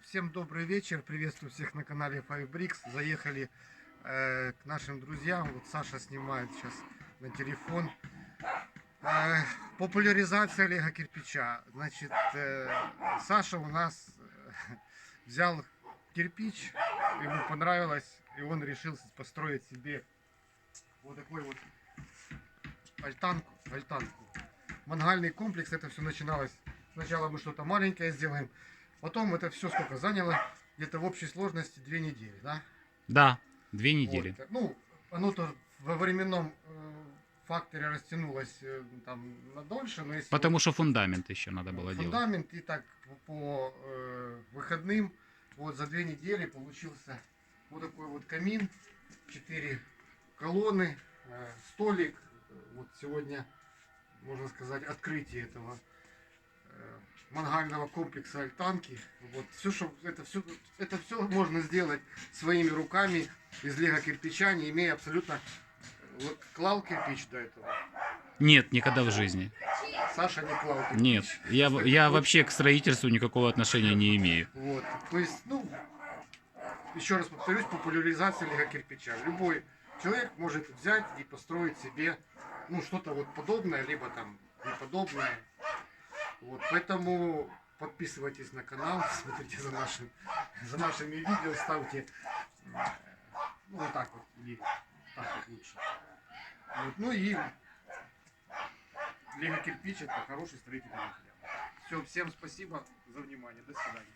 Всем добрый вечер, приветствую всех на канале Five Bricks. Заехали к нашим друзьям. Вот Саша снимает сейчас на телефон. Популяризация Лего кирпича. Значит, Саша у нас взял кирпич, ему понравилось, и он решил построить себе вот такой вот альтанку. Мангальный комплекс. Это все начиналось. Сначала мы что-то маленькое сделаем, потом это все сколько заняло? Где-то в общей сложности 2 недели, да? Да, 2 недели. Вот. Ну, оно-то во временном факторе растянулось там на дольше, но если Потому вот что фундамент еще надо было делать. фундамент и так по выходным, вот за 2 недели получился вот такой вот камин, 4 колонны, столик. Вот сегодня, можно сказать, открытие этого мангального комплекса альтанки. Вот все, что это все можно сделать своими руками из лего кирпича, не имея абсолютно. Вот клал кирпич до этого. Нет, никогда в жизни. Саша не клал кирпич. Нет, я вообще к строительству никакого отношения не имею. Вот, то есть, ну, еще раз повторюсь, популяризация лего кирпича. Любой человек может взять и построить себе, ну, что-то вот подобное, либо там неподобное. Вот, поэтому подписывайтесь на канал, смотрите за нашими видео, ставьте, ну, вот так вот, или так вот лучше. Вот, ну и лего кирпич — это хороший строительный материал. Все, всем спасибо за внимание, до свидания.